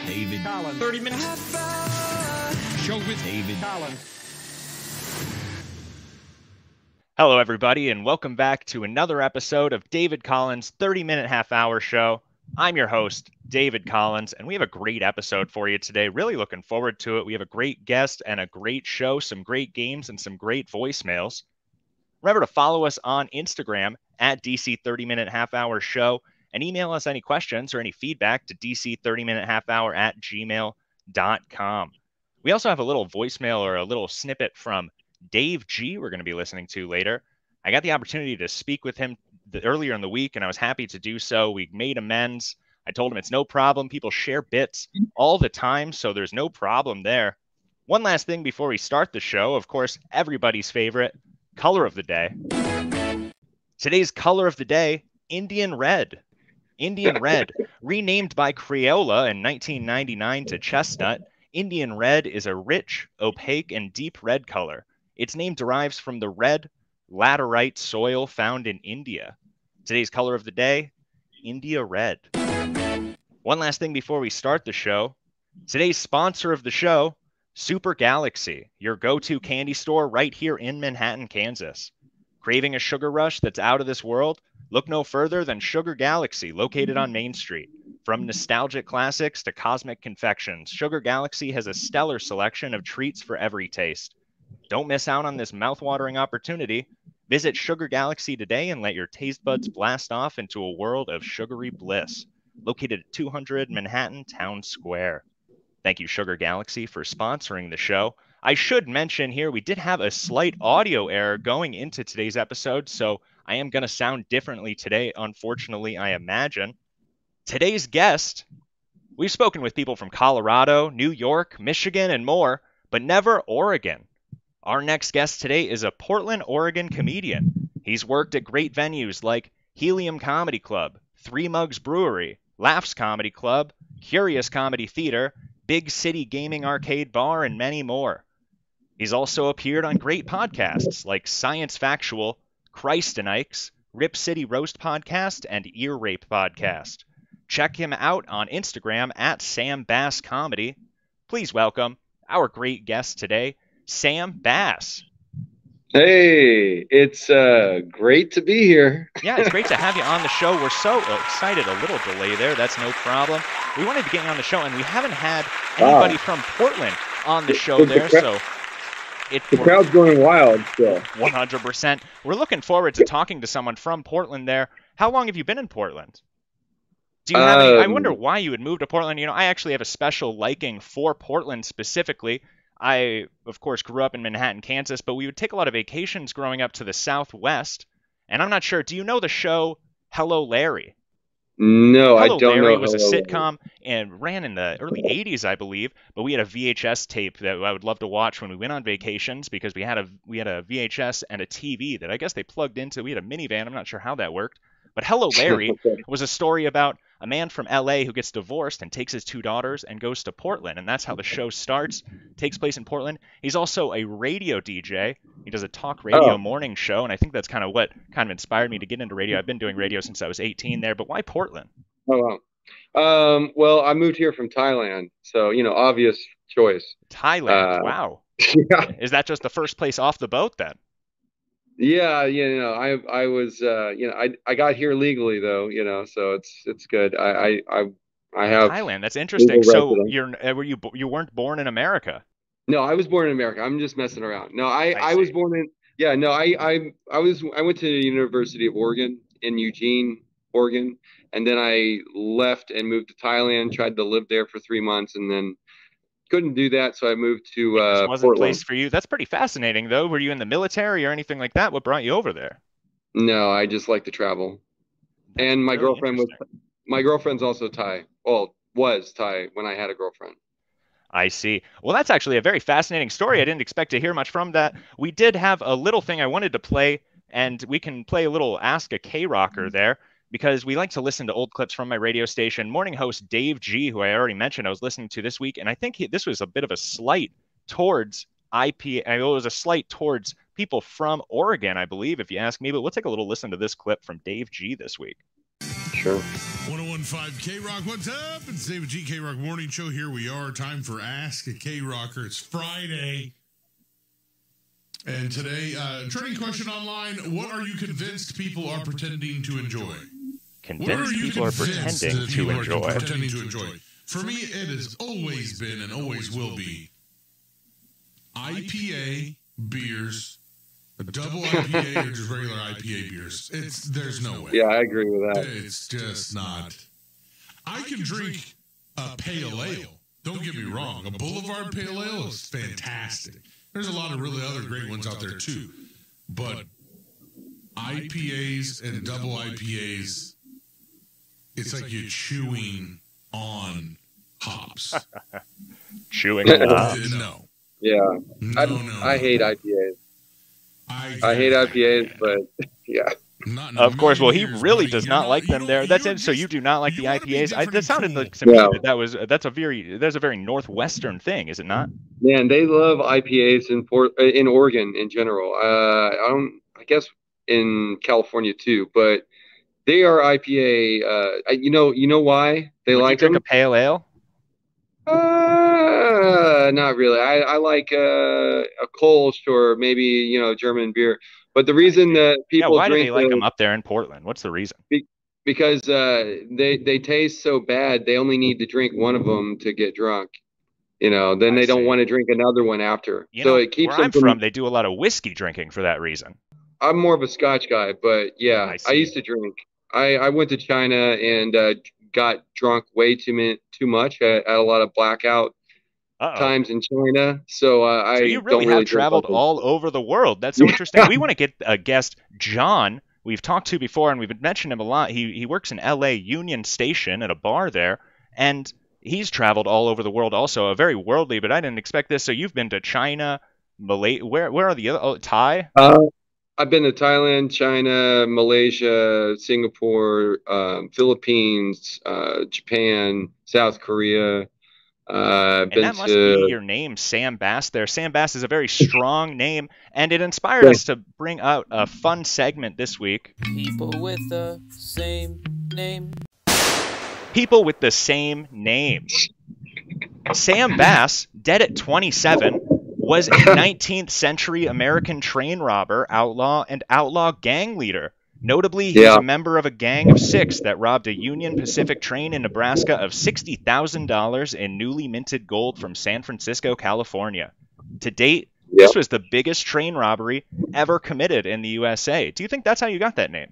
David Collins. 30 minutes. Show with David Collins. Hello, everybody, and welcome back to another episode of David Collins' 30-minute half-hour show. I'm your host, David Collins, and we have a great episode for you today. Really looking forward to it. We have a great guest and a great show, some great games, and some great voicemails. Remember to follow us on Instagram at DC 30-minute half-hour show and email us any questions or any feedback to dc30minute-half-hour@gmail.com. We also have a little voicemail or a little snippet from Dave G we're going to be listening to later. I got the opportunity to speak with him earlier in the week, and I was happy to do so. We made amends. I told him it's no problem. People share bits all the time, so there's no problem there. One last thing before we start the show, of course, everybody's favorite, color of the day. Today's color of the day, Indian red. Indian red, renamed by Crayola in 1999 to chestnut, Indian red is a rich, opaque, and deep red color. Its name derives from the red, laterite soil found in India. Today's color of the day, India red. One last thing before we start the show. Today's sponsor of the show, Super Galaxy, your go-to candy store right here in Manhattan, Kansas. Craving a sugar rush that's out of this world? Look no further than Sugar Galaxy, located on Main Street. From nostalgic classics to cosmic confections, Sugar Galaxy has a stellar selection of treats for every taste. Don't miss out on this mouth-watering opportunity. Visit Sugar Galaxy today and let your taste buds blast off into a world of sugary bliss. Located at 200 Manhattan Town Square. Thank you, Sugar Galaxy, for sponsoring the show. I should mention here, we did have a slight audio error going into today's episode, so I am going to sound differently today, unfortunately, I imagine. Today's guest, we've spoken with people from Colorado, New York, Michigan, and more, but never Oregon. Our next guest today is a Portland, Oregon comedian. He's worked at great venues like Helium Comedy Club, Three Mugs Brewery, Laughs Comedy Club, Curious Comedy Theater, Big City Gaming Arcade Bar, and many more. He's also appeared on great podcasts like Science Factual, Christ and Ike's, Rip City Roast Podcast, and Ear Rape Podcast. Check him out on Instagram at Sam Bass Comedy. Please welcome our great guest today, Sam Bass. Hey, it's great to be here. Yeah, it's great to have you on the show. We're so excited. A little delay there. That's no problem. We wanted to get you on the show, and we haven't had anybody from Portland on the show there, so the crowd's going wild still. 100%. We're looking forward to talking to someone from Portland there. How long have you been in Portland? Do you have any, I wonder why you would move to Portland. You know, I actually have a special liking for Portland specifically. I, of course, grew up in Manhattan, Kansas, but we would take a lot of vacations growing up to the Southwest. And I'm not sure, do you know the show Hello, Larry? No, I don't know. Hello, Larry was a sitcom and ran in the early 80s, I believe. But we had a VHS tape that I would love to watch when we went on vacations because we had a VHS and a TV that I guess they plugged into. We had a minivan. I'm not sure how that worked. But Hello, Larry was a story about a man from LA who gets divorced and takes his two daughters and goes to Portland. And that's how the show starts. Takes place in Portland. He's also a radio DJ. He does a talk radio morning show. And I think that's kind of what kind of inspired me to get into radio. I've been doing radio since I was 18 there. But why Portland? Oh, wow. Well, I moved here from Thailand. So, you know, obvious choice. Thailand. Wow. Yeah. Is that just the first place off the boat then? Yeah, you know, I was, you know, I got here legally though, you know, so it's good. I have Thailand. That's interesting. So residence. you weren't born in America? No, I was born in America. I'm just messing around. No, I was born in, yeah, no, I went to the University of Oregon in Eugene, Oregon, and then I left and moved to Thailand, tried to live there for 3 months, and then couldn't do that, so I moved to It wasn't Portland. a place for you. That's pretty fascinating, though. Were you in the military or anything like that? What brought you over there? No, I just like to travel. That's And my really girlfriend's also Thai. Well, was Thai when I had a girlfriend. I see. Well, that's actually a very fascinating story. I didn't expect to hear much from that. We did have a little thing I wanted to play, and we can play a little Ask a K-Rocker there, because we like to listen to old clips from my radio station. Morning host Dave G, who I already mentioned I was listening to this week, and I think this was a bit of a slight towards it was a slight towards people from Oregon, I believe, if you ask me. But we'll take a little listen to this clip from Dave G this week. Sure. 101.5 K-Rock, what's up? It's David G. K-Rock Morning Show. Here we are. Time for Ask a K-Rocker. It's Friday. And today, trending question online, what are you convinced people are pretending to enjoy? Convinced people are pretending to enjoy. For me, it has always been and always will be IPA beers, a double IPA or just regular IPA beers. There's no way. Yeah, I agree with that. It's just not. I can drink a pale ale. Don't get me wrong. A Boulevard Pale Ale is fantastic. There's a lot of really other great ones out there too. But IPAs and double IPAs, it's like you're chewing on hops. Chewing on hops? No. Yeah. No. I hate IPAs. I hate IPAs, but yeah. Of course. Well, he really does not like them there. That's it. So you do not like the IPAs? That sounded like to me that's a very northwestern thing, is it not? Man, they love IPAs in Oregon in general. I guess in California too, but they are IPA. You know why they like them? Drink a pale ale? Not really. I like a Kolsch or maybe German beer. But the reason that people why drink do they like them up there in Portland? What's the reason? Because they taste so bad. They only need to drink one of them to get drunk. Then they don't want to drink another one after. It keeps where I'm from, they do a lot of whiskey drinking for that reason. I'm more of a Scotch guy, but yeah, I used to drink. I went to China and got drunk way too much at a lot of blackout times in China. So you really have traveled all over the world. That's so interesting. We want to get a guest, John, we've talked to before, and we've mentioned him a lot. He works in LA Union Station at a bar there, and he's traveled all over the world also, very worldly, but I didn't expect this. So you've been to China, Malaysia, where are the other, Thai? I've been to Thailand, China, Malaysia, Singapore, Philippines, Japan, South Korea. And that must be your name, Sam Bass there. Sam Bass is a very strong name, and it inspired us to bring out a fun segment this week. People with the same name. People with the same name. Sam Bass, dead at 27, was a 19th century American train robber, outlaw, and outlaw gang leader. Notably, he was a member of a gang of 6 that robbed a Union Pacific train in Nebraska of $60,000 in newly minted gold from San Francisco, California. To date, this was the biggest train robbery ever committed in the USA. Do you think that's how you got that name?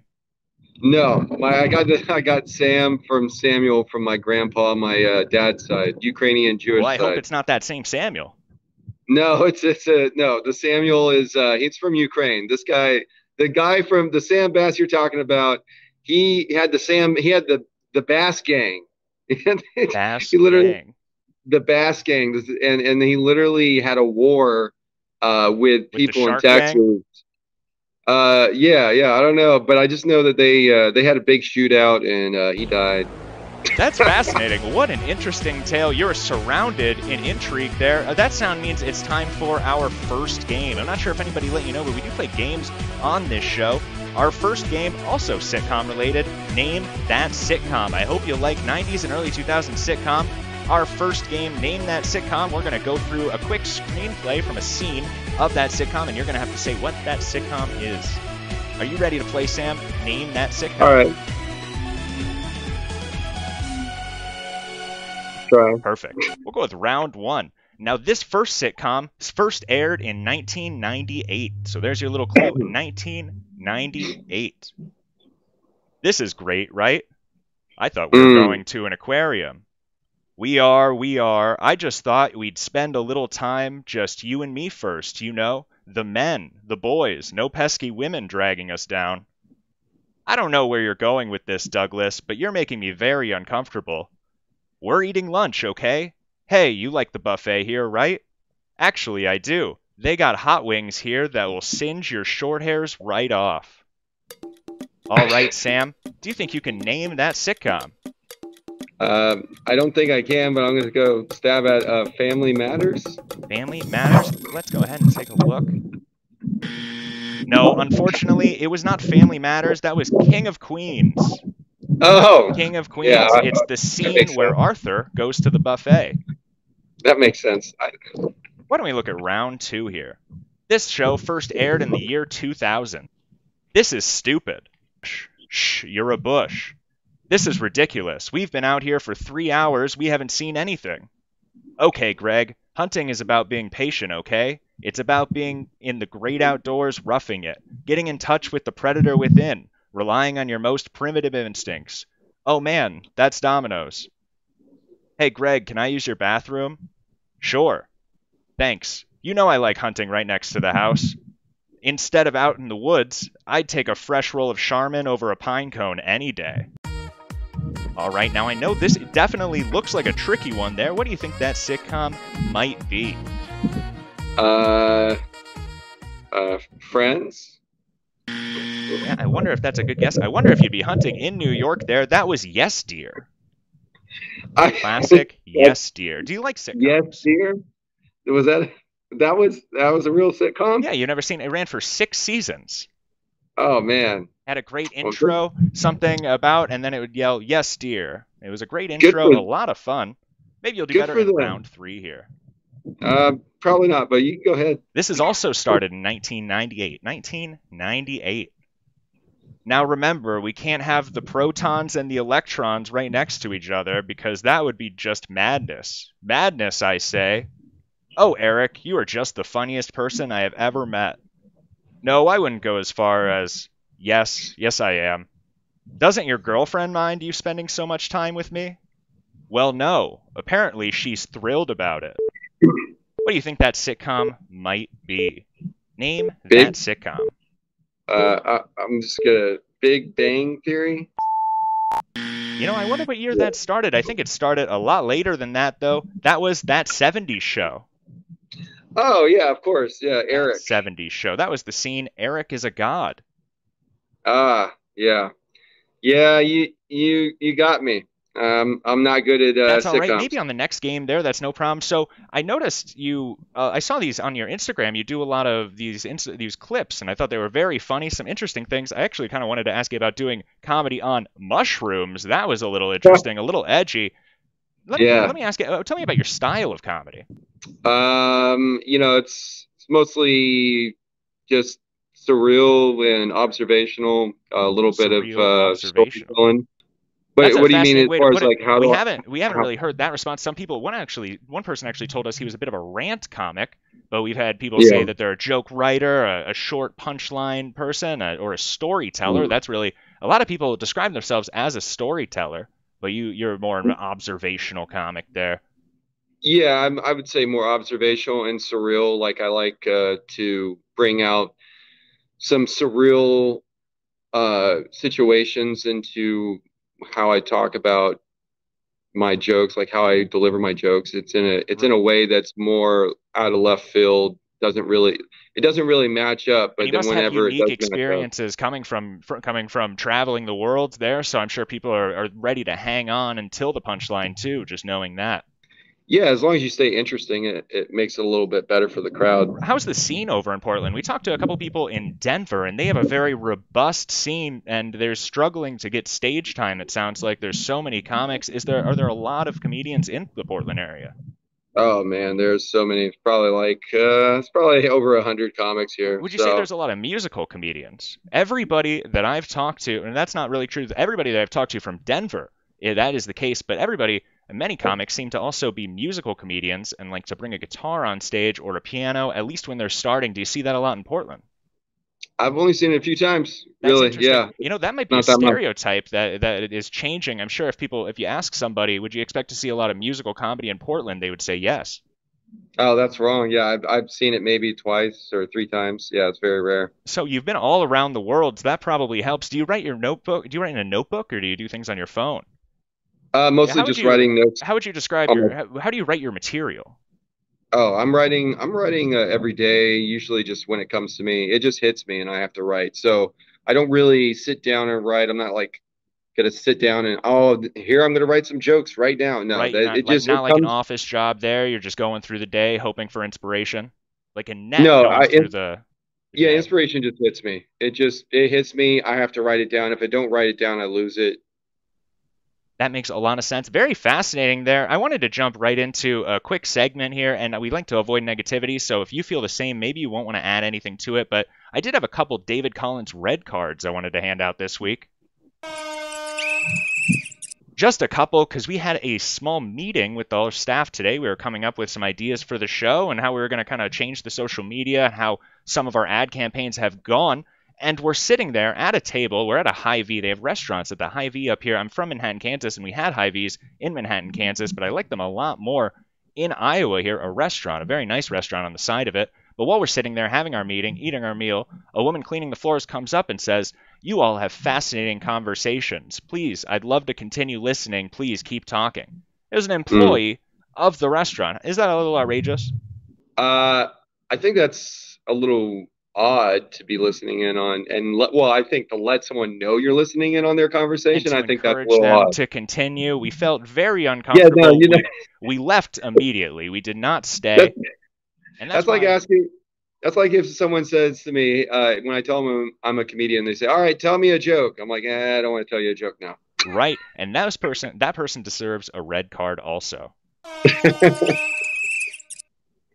No, I got Sam from Samuel from my grandpa, my dad's side, Ukrainian Jewish side. Well, I hope it's not that same Samuel. No, no. The Samuel is it's from Ukraine. This guy, the guy from the Sam Bass you're talking about, he had the Bass gang. The Bass gang, and he literally had a war with people in Texas. Gang? Yeah, I don't know, but I just know that they had a big shootout and he died. That's fascinating. What an interesting tale. You're surrounded in intrigue there. That sound means it's time for our first game. I'm not sure if anybody let you know, but we do play games on this show. Our first game, also sitcom related, Name That Sitcom. I hope you like 90s and early 2000s sitcom. Our first game, Name That Sitcom. We're going to go through a quick screenplay from a scene of that sitcom, and you're going to have to say what that sitcom is. Are you ready to play, Sam? Name That Sitcom. All right. Try. Perfect. We'll go with round 1. Now, this first sitcom first aired in 1998. So there's your little clue. 1998. This is great, right? I thought we were going to an aquarium. We are. I just thought we'd spend a little time, just you and me first, the men, the boys, no pesky women dragging us down. I don't know where you're going with this, Douglas, but you're making me very uncomfortable. We're eating lunch, okay? Hey, you like the buffet here, right? Actually, I do. They got hot wings here that will singe your short hairs right off. All right, Sam, do you think you can name that sitcom? I don't think I can, but I'm going to go stab at Family Matters. Family Matters? Let's go ahead and take a look. No, unfortunately, it was not Family Matters. That was King of Queens. Oh, King of Queens. yeah, It's the that scene makes where sense. Arthur goes to the buffet. That makes sense. Why don't we look at round 2 here? This show first aired in the year 2000. This is stupid. Shh, you're a bush. This is ridiculous. We've been out here for 3 hours. We haven't seen anything. Okay, Greg, hunting is about being patient, okay? It's about being in the great outdoors, roughing it, getting in touch with the predator within, relying on your most primitive instincts. Oh man, that's Domino's. Hey, Greg, can I use your bathroom? Sure. Thanks. You know I like hunting right next to the house. Instead of out in the woods, I'd take a fresh roll of Charmin over a pine cone any day. All right, now I know this definitely looks like a tricky one there. What do you think that sitcom might be? Friends? Yeah, I wonder if that's a good guess. I wonder if you'd be hunting in New York there. That was Yes Dear. Classic Yes Dear. Do you like sitcoms? Yes Dear? Was that was a real sitcom? Yeah, you've never seen it. It ran for 6 seasons. Oh man. Had a great intro, something about, and then it would yell, "Yes, dear." It was a great intro, a lot of fun. Maybe you'll do better in round 3 here. Probably not, but you can go ahead. This is also started in 1998. 1998. Now remember, we can't have the protons and the electrons right next to each other because that would be just madness. Madness, I say. Oh, Eric, you are just the funniest person I have ever met. No, I wouldn't go as far as, yes, I am. Doesn't your girlfriend mind you spending so much time with me? Well, no. Apparently, she's thrilled about it. What do you think that sitcom might be? Name that sitcom. I'm just gonna Big Bang Theory. You know, I wonder what year that started. I think it started a lot later than that, though. That was That 70s Show. Oh, yeah, of course. Yeah, Eric. 70s Show. That was the scene. Eric is a god. Yeah. Yeah, you got me. I'm not good at That's sitcoms. all right. Maybe on the next game there, that's no problem. So I noticed you. I saw these on your Instagram. You do a lot of these clips, and I thought they were very funny. Some interesting things. I actually kind of wanted to ask you about doing comedy on mushrooms. That was a little interesting, a little edgy. Let me ask you. Tell me about your style of comedy. It's mostly just surreal and observational. A little bit of storytelling. But what do you mean as far as like how we haven't really heard that response. Some people, one person actually told us he was a bit of a rant comic, but we've had people say that they're a joke writer, a short punchline person, or a storyteller. That's really a lot of people describe themselves as a storyteller, but you're more an observational comic there. Yeah, I would say more observational and surreal. Like I like to bring out some surreal situations into how I talk about my jokes, like how I deliver my jokes. It's in a way that's more out of left field. It doesn't really match up. But then whenever unique experiences coming from traveling the world there, so I'm sure people are ready to hang on until the punchline too, just knowing that. Yeah, as long as you stay interesting, it makes it a little bit better for the crowd. How's the scene over in Portland? We talked to a couple people in Denver, and they have a very robust scene, and they're struggling to get stage time. It sounds like there's so many comics. Are there a lot of comedians in the Portland area? Oh man, there's so many. It's probably over 100 comics here. Would you say there's a lot of musical comedians? Everybody that I've talked to, and that's not really true. Everybody that I've talked to from Denver, that is the case. But many comics seem to also be musical comedians and like to bring a guitar on stage or a piano, at least when they're starting. Do you see that a lot in Portland? I've only seen it a few times. Really, yeah. You know, that might be a stereotype that is changing. I'm sure if you ask somebody, would you expect to see a lot of musical comedy in Portland, they would say yes. Oh, that's wrong. Yeah, I've seen it maybe twice or 3 times. Yeah, it's very rare. So you've been all around the world. So that probably helps. Do you write in a notebook, or do you do things on your phone? Mostly just writing notes. How would you describe how do you write your material? Oh, I'm writing every day, usually just when it comes to me. It just hits me and I have to write. So I don't really sit down and write. I'm not like going to sit down and, here I'm going to write some jokes right now. No, right, like an office job there. You're just going through the day hoping for inspiration. Like a net Yeah, inspiration just hits me. It hits me. I have to write it down. If I don't write it down, I lose it. That makes a lot of sense. Very fascinating there. I wanted to jump right into a quick segment here, and we like to avoid negativity, so if you feel the same, maybe you won't want to add anything to it, but I did have a couple David Collins red cards I wanted to hand out this week. Just a couple, because we had a small meeting with our staff today. We were coming up with some ideas for the show and how we were going to kind of change the social media, how some of our ad campaigns have gone. And we're sitting there at a table. We're at a Hy-Vee. They have restaurants at the Hy-Vee up here. I'm from Manhattan, Kansas, and we had Hy-Vees in Manhattan, Kansas, but I like them a lot more in Iowa here, a restaurant, a very nice restaurant on the side of it. But while we're sitting there having our meeting, eating our meal, a woman cleaning the floors comes up and says, "You all have fascinating conversations. Please, I'd love to continue listening. Please keep talking." It was an employee of the restaurant. Is that a little outrageous? I think that's a little odd to be listening in on, and I think to let someone know you're listening in on their conversation, I think that's a little odd. To continue, we felt very uncomfortable. Yeah, no, we left immediately. We did not stay. That's like asking. That's like if someone says to me when I tell them I'm a comedian, they say, "All right, tell me a joke." I'm like, I don't want to tell you a joke now. Right, and that person deserves a red card also.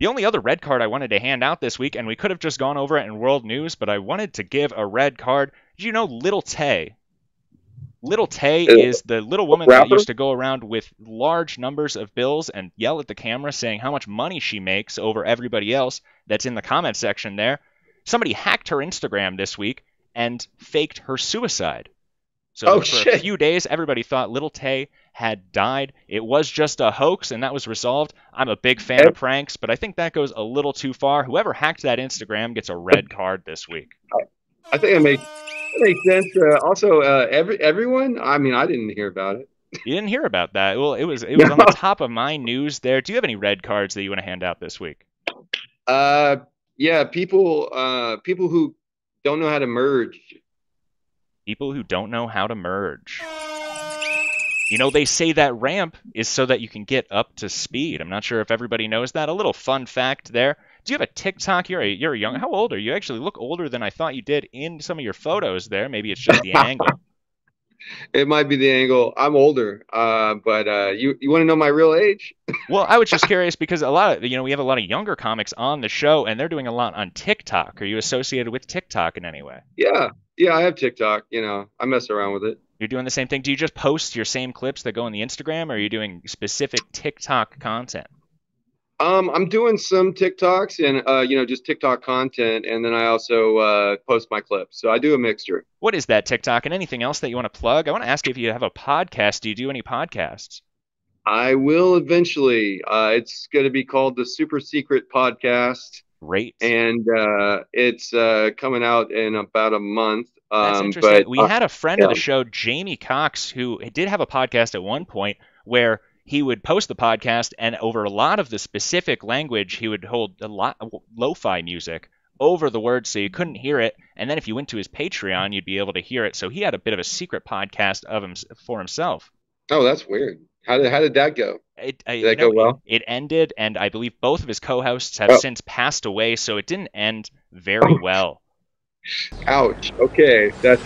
The only other red card I wanted to hand out this week, and we could have just gone over it in World News, but I wanted to give a red card. Did you know Little Tay? Little Tay is the little woman that used to go around with large numbers of bills and yell at the camera saying how much money she makes over everybody else that's in the comment section there. Somebody hacked her Instagram this week and faked her suicide. So for a few days, everybody thought Little Tay had died. It was just a hoax, and that was resolved. I'm a big fan of pranks, but I think that goes a little too far. Whoever hacked that Instagram gets a red card this week. I think it makes sense. Also, everyone. I mean, I didn't hear about it. You didn't hear about that? Well, it was on the top of my news there. Do you have any red cards that you want to hand out this week? Yeah, people who don't know how to merge. People who don't know how to merge. You know, they say that ramp is so that you can get up to speed. I'm not sure if everybody knows that. A little fun fact there. Do you have a TikTok? You're young. How old are you? You actually look older than I thought you did in some of your photos there. Maybe it's just the angle. It might be the angle. I'm older, but you want to know my real age? Well, I was just curious because we have a lot of younger comics on the show, and they're doing a lot on TikTok. Are you associated with TikTok in any way? Yeah, I have TikTok. I mess around with it. You're doing the same thing. Do you just post your same clips that go on the Instagram, or are you doing specific TikTok content? I'm doing some TikToks and just TikTok content, and then I also post my clips. So I do a mixture. What is that TikTok, and anything else that you want to plug? I want to ask if you have a podcast. Do you do any podcasts? I will eventually. It's going to be called the Super Secret Podcast. Great. And it's coming out in about a month. That's interesting. We had a friend of the show, Jamie Cox, who did have a podcast at one point where he would post the podcast, and over a lot of the specific language, he would hold a lot of lo-fi music over the words so you couldn't hear it. And then if you went to his Patreon, you'd be able to hear it. So he had a bit of a secret podcast of him for himself. Oh, that's weird. How did that go? Did that go well? It ended, and I believe both of his co-hosts have since passed away, so it didn't end very well. Ouch. Okay, that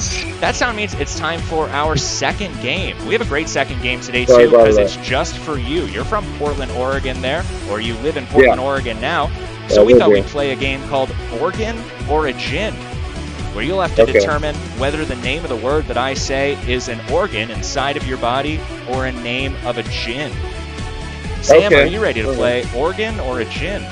sound means it's time for our second game. We have a great second game today too, because it's just for you. You're from Portland, Oregon there, or you live in Portland, Oregon now. So we thought we'd play a game called Organ or a Gin, where you'll have to determine whether the name of the word that I say is an organ inside of your body or a name of a gin. Sam, are you ready to play Organ or a Gin?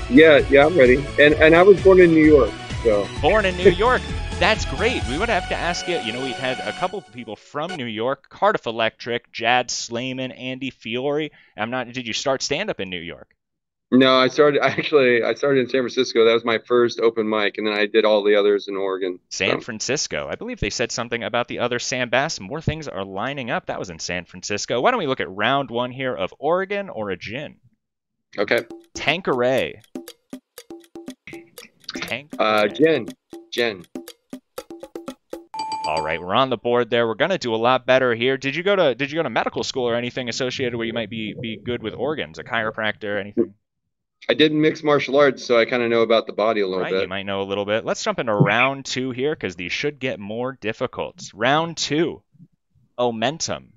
Yeah, I'm ready. And I was born in New York. So. Born in New York. That's great. We would have to ask you, we've had a couple of people from New York, Cardiff Electric, Jad Slayman, Andy Fiore. Did you start stand-up in New York? No, I started in San Francisco. That was my first open mic, and then I did all the others in Oregon. San Francisco. I believe they said something about the other Sam Bass. More things are lining up. That was in San Francisco. Why don't we look at round one here of Organ or a Gin? Okay. Tanqueray. Jen. All right, we're on the board there. We're gonna do a lot better here. Did you go to medical school or anything associated where you might be good with organs, a chiropractor, anything? I did mixed martial arts, so I kind of know about the body a little bit. You might know a little bit. Let's jump into round two here because these should get more difficult. Round two, Omentum.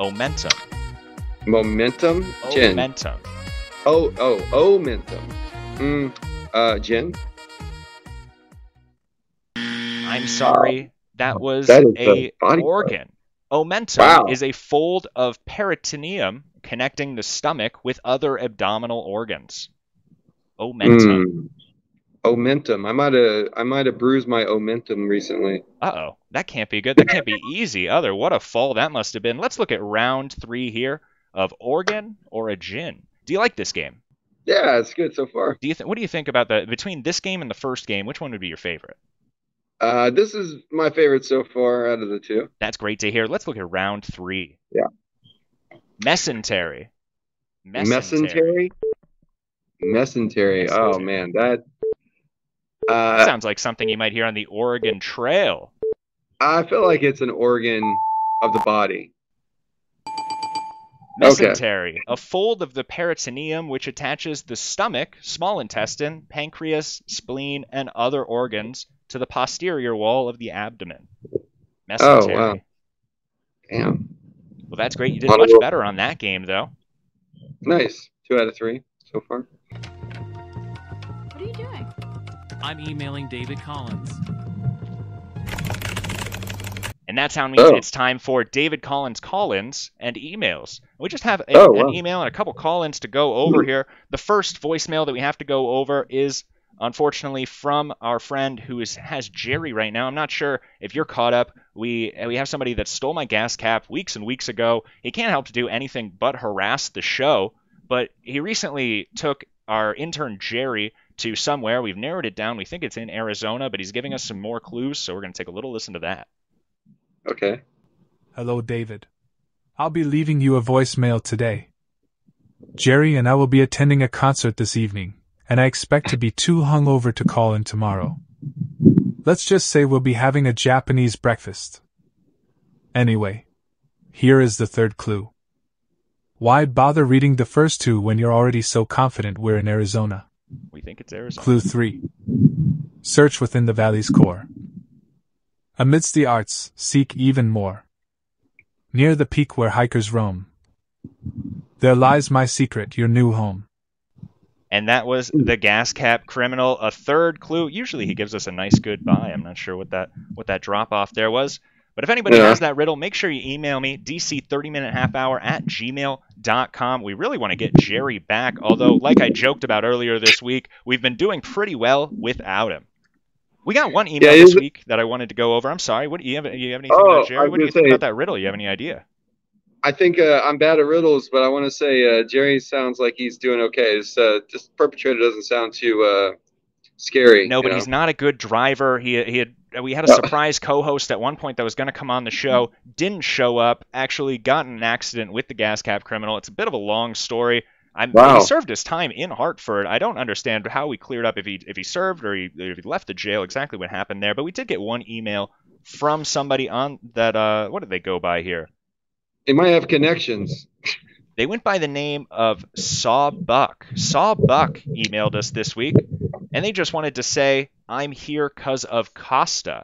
Omentum. Momentum? Gin. Omentum. Omentum. Gin? I'm sorry. That was That is a body organ. Omentum Wow. is a fold of peritoneum connecting the stomach with other abdominal organs. Omentum. Omentum. I might have bruised my omentum recently. Uh-oh. That can't be good. That can't be easy either. What a fall that must have been. Let's look at round 3 here of organ or a gin. Do you like this game? Yeah, it's good so far. What do you think about between this game and the first game, which one would be your favorite? This is my favorite so far out of the two. That's great to hear. Let's look at round 3. Yeah. Mesentery. Mesentery? Mesentery. Oh, man. That sounds like something you might hear on the Oregon Trail. I feel like it's an organ of the body. Mesentery, a fold of the peritoneum which attaches the stomach, small intestine, pancreas, spleen, and other organs to the posterior wall of the abdomen. Mesentery. Oh, wow. Damn. Well, that's great. You did much better on that game, though. Nice. 2 out of 3 so far. What are you doing? I'm emailing David Collins. And that sound means it's time for David Collins call-ins and emails. We just have an email and a couple call-ins to go over here. The first voicemail that we have to go over is, unfortunately, from our friend who has Jerry right now. I'm not sure if you're caught up. We have somebody that stole my gas cap weeks and weeks ago. He can't help to do anything but harass the show, but he recently took our intern Jerry to somewhere. We've narrowed it down. We think it's in Arizona, but he's giving us some more clues, so we're going to take a little listen to that. Okay. Hello, David. I'll be leaving you a voicemail today. Jerry and I will be attending a concert this evening, and I expect to be too hungover to call in tomorrow. Let's just say we'll be having a Japanese breakfast. Anyway, here is the third clue. Why bother reading the first 2 when you're already so confident we're in Arizona? We think it's Arizona. Clue 3. Search within the valley's core. Amidst the arts, seek even more. Near the peak where hikers roam, there lies my secret, your new home. And that was the gas cap criminal. A third clue. Usually he gives us a nice goodbye. I'm not sure what that drop off there was. But if anybody has that riddle, make sure you email me, dc30minutehalfhour@gmail.com. We really want to get Jerry back, although, like I joked about earlier this week, we've been doing pretty well without him. We got one email this week that I wanted to go over. I'm sorry. What do you have anything about Jerry? What do you think about that riddle? You have any idea? I think I'm bad at riddles, but I want to say Jerry sounds like he's doing okay. This perpetrator doesn't sound too scary. No, but he's not a good driver. We had a surprise co-host at one point that was going to come on the show, didn't show up, actually got in an accident with the gas cap criminal. It's a bit of a long story. He served his time in Hartford. I don't understand how we cleared up if he served or if he left the jail, exactly what happened there. But we did get one email from somebody on that. What did they go by here? They might have connections. They went by the name of Sawbuck. Sawbuck emailed us this week, and they just wanted to say, I'm here 'cause of Costa.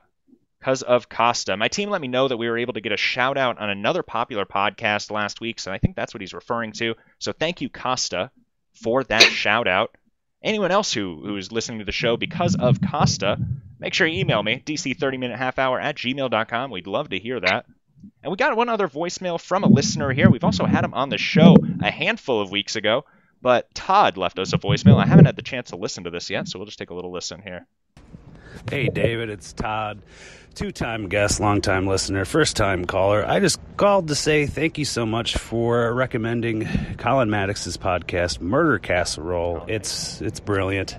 Because of Costa. My team let me know that we were able to get a shout out on another popular podcast last week, so I think that's what he's referring to. So thank you, Costa, for that shout out. Anyone else who's listening to the show because of Costa, make sure you email me, dc30minutehalfhour@gmail.com. We'd love to hear that. And we got one other voicemail from a listener here. We've also had him on the show a handful of weeks ago, but Todd left us a voicemail. I haven't had the chance to listen to this yet, so we'll just take a little listen here. Hey, David, it's Todd. 2-time guest, long-time listener, first-time caller. I just called to say thank you so much for recommending Colin Maddox's podcast, Murder Casserole. It's brilliant.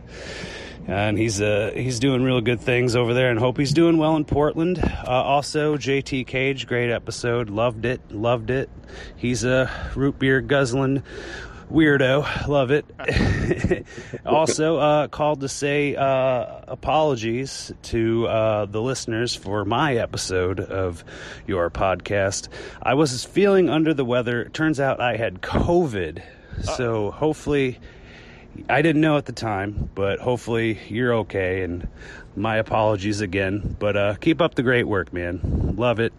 And he's doing real good things over there, and hope he's doing well in Portland. Also, JT Cage, great episode. Loved it. He's a root beer guzzling weirdo. Love it. Also, called to say apologies to the listeners for my episode of your podcast. I was feeling under the weather. It turns out I had COVID. So hopefully, I didn't know at the time, but hopefully you're okay. And my apologies again. But keep up the great work, man. Love it.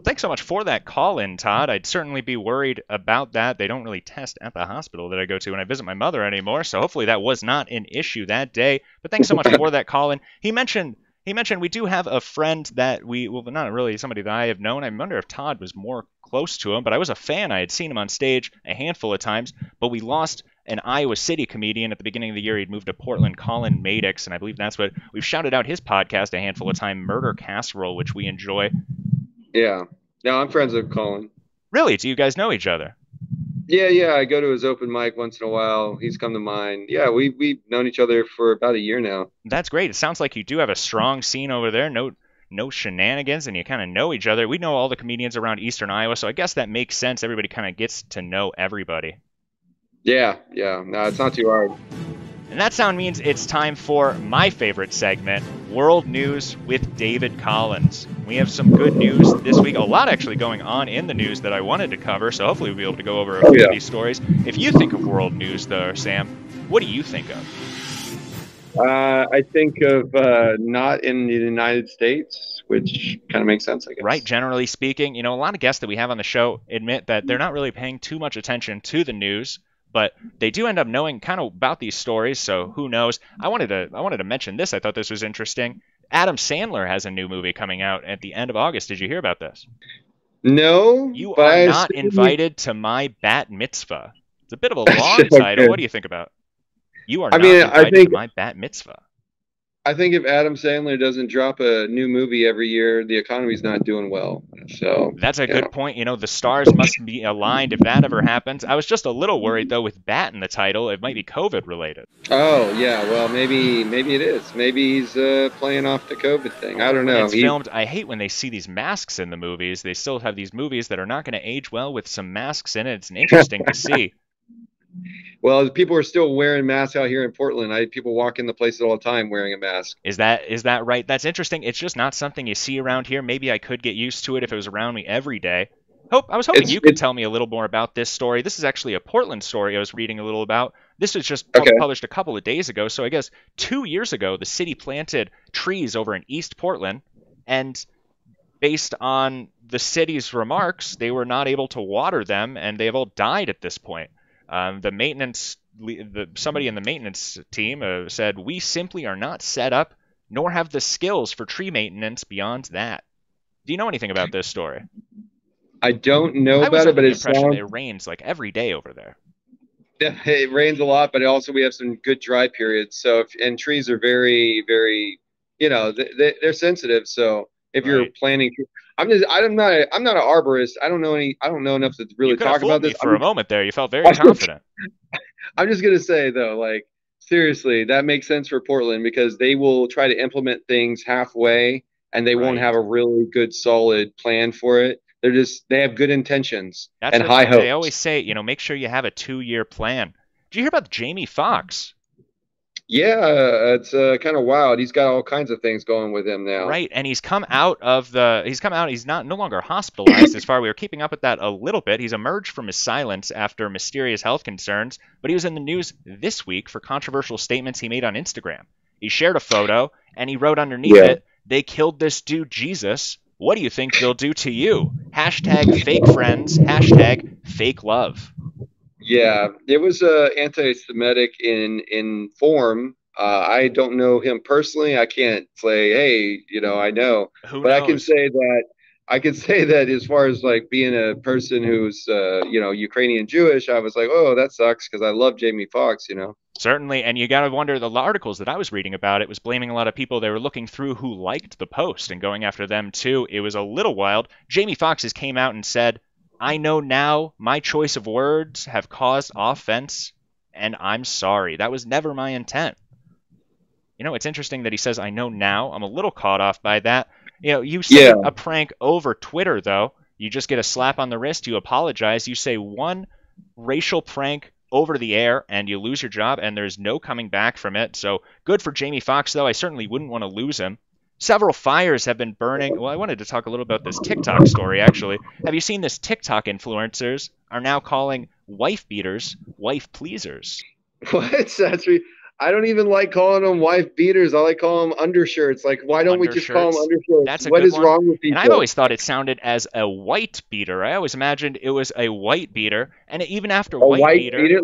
Thank thanks so much for that call in, Todd. I'd certainly be worried about that. They don't really test at the hospital that I go to when I visit my mother anymore, so hopefully that was not an issue that day. But thanks so much for that call in. He mentioned we do have a friend that not really somebody that I have known. I wonder if Todd was more close to him, but I was a fan. I had seen him on stage a handful of times, but we lost an Iowa City comedian at the beginning of the year. He'd moved to Portland, Colin Maddox, and I believe that's what we've shouted out his podcast a handful of times, Murder Casserole, which we enjoy. Yeah. No, I'm friends with Colin. Really? Do you guys know each other? Yeah. I go to his open mic once in a while. He's come to mine. Yeah, we've known each other for about a year now. That's great. It sounds like you do have a strong scene over there. No shenanigans, and you kind of know each other. We know all the comedians around Eastern Iowa, so I guess that makes sense. Everybody kind of gets to know everybody. Yeah. No, it's not too hard. And that sound means it's time for my favorite segment, World News with David Collins. We have some good news this week. A lot actually going on in the news that I wanted to cover, so hopefully we'll be able to go over a few of these stories. If you think of world news, though, Sam, what do you think of? I think of not in the United States, which kind of makes sense, I guess. Right, generally speaking. A lot of guests that we have on the show admit that they're not really paying too much attention to the news, but they do end up knowing kind of about these stories, so who knows. I wanted to mention this. I thought this was interesting. Adam Sandler has a new movie coming out at the end of August. Did you hear about this? No. You are not invited to my bat mitzvah. It's a bit of a long title. What do you think about it? You are not invited to my bat mitzvah. I think if Adam Sandler doesn't drop a new movie every year, the economy's not doing well. So that's a good point. The stars must be aligned if that ever happens. I was just a little worried though with bat in the title. It might be COVID related. Oh yeah, well maybe it is. Maybe he's playing off the COVID thing. I don't know. It's filmed. I hate when they see these masks in the movies. They still have these movies that are not going to age well with some masks in it. It's interesting to see. Well, people are still wearing masks out here in Portland. I had people walk in the place all the time wearing a mask. Is that right? That's interesting. It's just not something you see around here. Maybe I could get used to it if it was around me every day. I was hoping you could tell me a little more about this story. This is actually a Portland story I was reading a little about. This was just published a couple of days ago. So I guess 2 years ago, the city planted trees over in East Portland, and based on the city's remarks, they were not able to water them, and they have all died at this point. Somebody in the maintenance team said, "We simply are not set up, nor have the skills for tree maintenance beyond that." Do you know anything about this story? I don't know about it, but it rains like every day over there. Yeah, it rains a lot, but also we have some good dry periods. So, and trees are very, very, they're sensitive. So if you're planting, I'm not an arborist. I don't know enough to really talk about this. For a moment there, you felt very confident. I'm just gonna say though, like seriously, that makes sense for Portland because they will try to implement things halfway, and they won't have a really good, solid plan for it. They have good intentions and high hopes. They always say, make sure you have a 2-year plan. Did you hear about Jamie Foxx? Yeah, it's kind of wild. He's got all kinds of things going with him now. Right, and he's no longer hospitalized as far. We were keeping up with that a little bit. He's emerged from his silence after mysterious health concerns, but he was in the news this week for controversial statements he made on Instagram. He shared a photo, and he wrote underneath it, "They killed this dude Jesus. What do you think they'll do to you? #fake friends, #fake love." Yeah, it was anti-Semitic in form. I don't know him personally. I can't say, hey, I know. Who but knows? I can say that as far as like being a person who's Ukrainian Jewish, I was like, oh, that sucks because I love Jamie Foxx, Certainly, and you got to wonder, the articles that I was reading about it was blaming a lot of people. They were looking through who liked the post and going after them too. It was a little wild. Jamie Foxx has came out and said, "I know now my choice of words have caused offense, and I'm sorry. That was never my intent." It's interesting that he says, "I know now." I'm a little caught off by that. You say a prank over Twitter, though. You just get a slap on the wrist. You apologize. You say one racial prank over the air, and you lose your job, and there's no coming back from it. So good for Jamie Foxx, though. I certainly wouldn't want to lose him. Several fires have been burning. Well, I wanted to talk a little about this TikTok story, actually. Have you seen this? TikTok influencers are now calling wife beaters wife pleasers. What? I don't even like calling them wife beaters. I like calling them undershirts. Like, why don't we just call them undershirts? That's a what good is one. wrong with people? And I've always thought it sounded as a white beater. I always imagined it was a white beater, and even after white beater,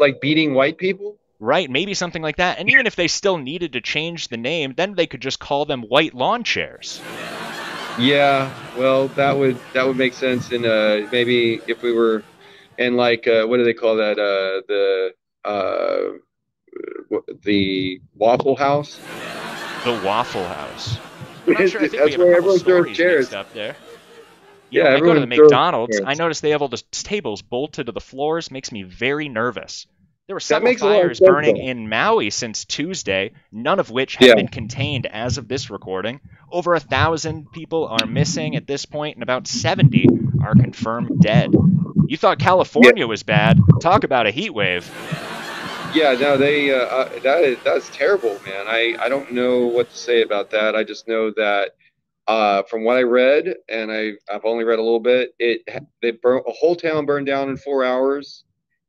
like beating white people. Right, maybe something like that. And even if they still needed to change the name, then they could just call them white lawn chairs. Yeah, well, that would make sense. And maybe if we were in like what do they call that? The Waffle House. The Waffle House. I'm not sure. I think That's we have where a couple everyone throws stories chairs mixed up there. Yeah, I go to the everyone throws McDonald's. chairs. I notice they have all the tables bolted to the floors. Makes me very nervous. There were That several makes a lot of fires sense, burning though. in Maui since Tuesday, none of which have been contained as of this recording. Over 1,000 people are missing at this point, and about 70 are confirmed dead. You thought California was bad? Talk about a heat wave. Yeah, no, that's terrible, man. I don't know what to say about that. I just know that from what I read, and I've only read a little bit, a whole town burned down in 4 hours,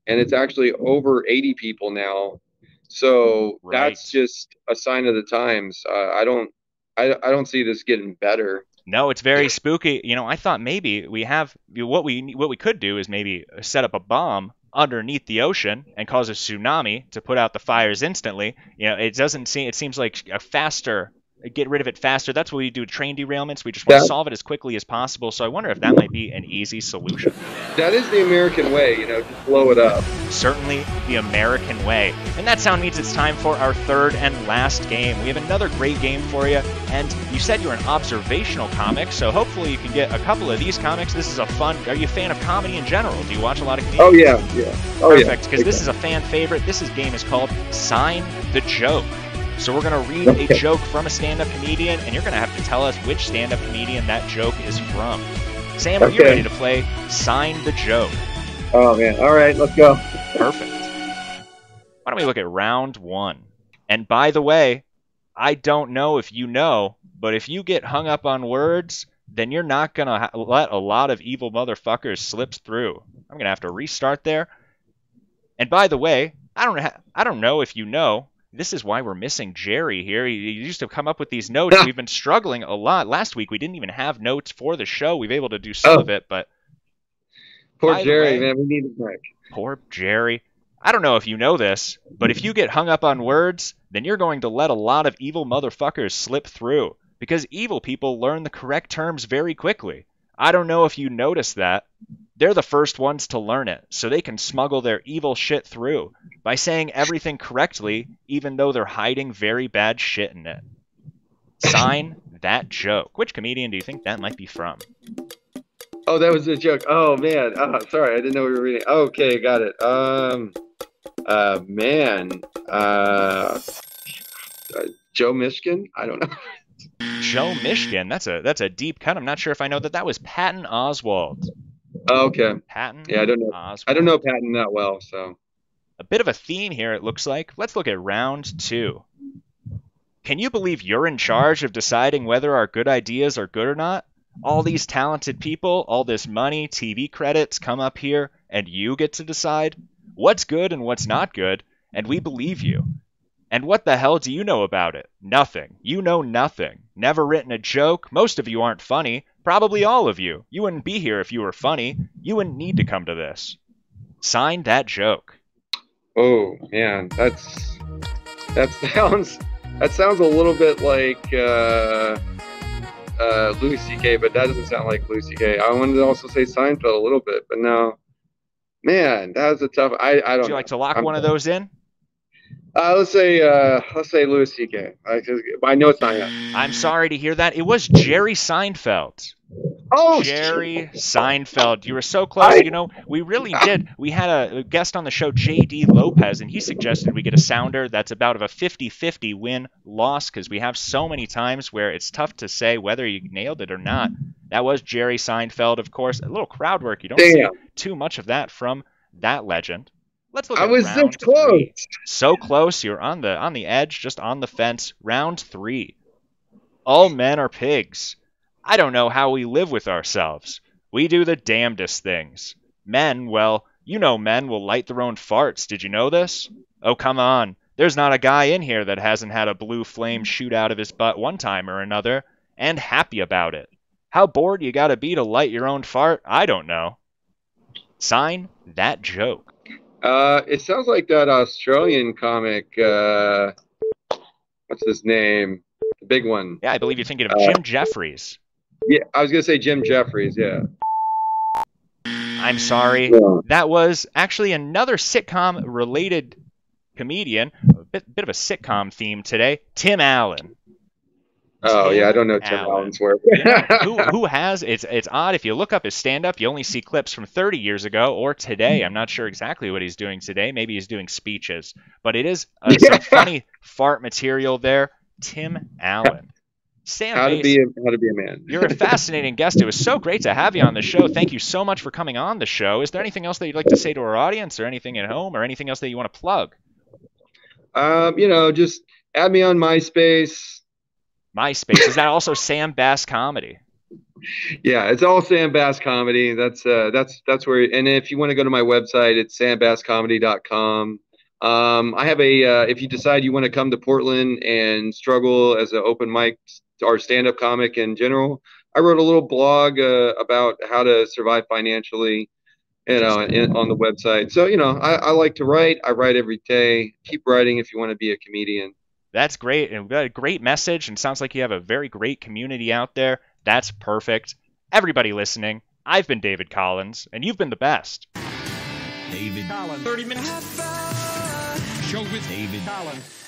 and it's actually over 80 people now. So that's just a sign of the times. I don't see this getting better. No, it's very spooky. You know, I thought maybe what we could do is maybe set up a bomb underneath the ocean and cause a tsunami to put out the fires instantly. You know, it seems like a faster, get rid of it faster. That's what we do with train derailments. We just want to solve it as quickly as possible. So I wonder if that might be an easy solution. That is the American way, just blow it up. Certainly the American way. And that sound means it's time for our third and last game. We have another great game for you, and you said you're an observational comic, so hopefully you can get a couple of these comics. This is a fun... Are you a fan of comedy in general? Do you watch a lot of comedians? Oh, yeah. Perfect, because this is a fan favorite. This game is called Sign the Joke. So we're going to read a joke from a stand-up comedian, and you're going to have to tell us which stand-up comedian that joke is from. Sam, are you ready to play Sign the Joke? Oh, man. All right, let's go. Perfect. Why don't we look at round one? And by the way, I don't know if you know, but if you get hung up on words, then you're not going to let a lot of evil motherfuckers slip through. I'm going to have to restart there. And by the way, I don't know if you know, this is why we're missing Jerry here. He used to come up with these notes. We've been struggling a lot. Last week, we didn't even have notes for the show. We've been able to do some of it, but... Poor Jerry, man. We need him back. Poor Jerry. I don't know if you know this, but if you get hung up on words, then you're going to let a lot of evil motherfuckers slip through, because evil people learn the correct terms very quickly. I don't know if you noticed that. They're the first ones to learn it, so they can smuggle their evil shit through by saying everything correctly, even though they're hiding very bad shit in it. Sign that joke. Which comedian do you think that might be from? Oh, that was a joke. Oh, man. Oh, sorry, I didn't know we were reading. Okay, got it. Joe Mishkin? I don't know. Joe Mishkin. That's a deep cut. I'm not sure if I know that was Patton Oswalt. Oh, okay. Patton? Yeah, I don't know. Oswalt. I don't know Patton that well, so. A bit of a theme here, it looks like. Let's look at round two. Can you believe you're in charge of deciding whether our good ideas are good or not? All these talented people, all this money, TV credits come up here, and you get to decide what's good and what's not good, and we believe you. And what the hell do you know about it? Nothing. You know nothing. Never written a joke. Most of you aren't funny. Probably all of you. You wouldn't be here if you were funny. You wouldn't need to come to this. Sign that joke. Oh, man. That sounds a little bit like Louis C.K., but that doesn't sound like Louis C.K. I wanted to also say Seinfeld a little bit, but no. Man, that was a tough... I don't know. Would you like to lock one of those in? Let's say Louis C.K. I know it's not him. I'm sorry to hear that. It was Jerry Seinfeld. Oh, Jerry Seinfeld. You were so close. We really did. We had a guest on the show, J.D. Lopez, and he suggested we get a sounder that's about of a 50-50 win-loss, because we have so many times where it's tough to say whether you nailed it or not. That was Jerry Seinfeld, of course. A little crowd work. You don't see too much of that from that legend. Let's look at round so close. 3. So close. You're on the edge, just on the fence. Round 3. All men are pigs. I don't know how we live with ourselves. We do the damnedest things. Men, well, men will light their own farts. Did you know this? Oh, come on. There's not a guy in here that hasn't had a blue flame shoot out of his butt one time or another, and happy about it. How bored you gotta be to light your own fart? I don't know. Sign, That Joke. It sounds like that Australian comic, what's his name? The big one. Yeah, I believe you're thinking of Jim Jeffries. Yeah, I was going to say Jim Jeffries, yeah. I'm sorry. That was actually another sitcom-related comedian, a bit of a sitcom theme today, Tim Allen. Oh, yeah, I don't know Tim Allen's work. who has, it's odd, if you look up his stand-up, you only see clips from 30 years ago or today. I'm not sure exactly what he's doing today. Maybe he's doing speeches. But it is some funny fart material there. Tim Allen. Sam how to be a man. You're a fascinating guest. It was so great to have you on the show. Thank you so much for coming on the show. Is there anything else that you'd like to say to our audience, or anything at home, or anything else that you want to plug? Just add me on MySpace. MySpace. Is that also Sam Bass Comedy? Yeah, it's all Sam Bass Comedy. That's where. And if you want to go to my website, it's sambasscomedy.com. I have if you decide you want to come to Portland and struggle as an open mic or stand-up comic in general, I wrote a little blog about how to survive financially, on the website. So, I like to write. I write every day. Keep writing if you want to be a comedian. That's great. And we've got a great message, and sounds like you have a very great community out there. That's perfect. Everybody listening, I've been David Collins, and you've been the best. David Collins. 30 minutes. Show with David Collins.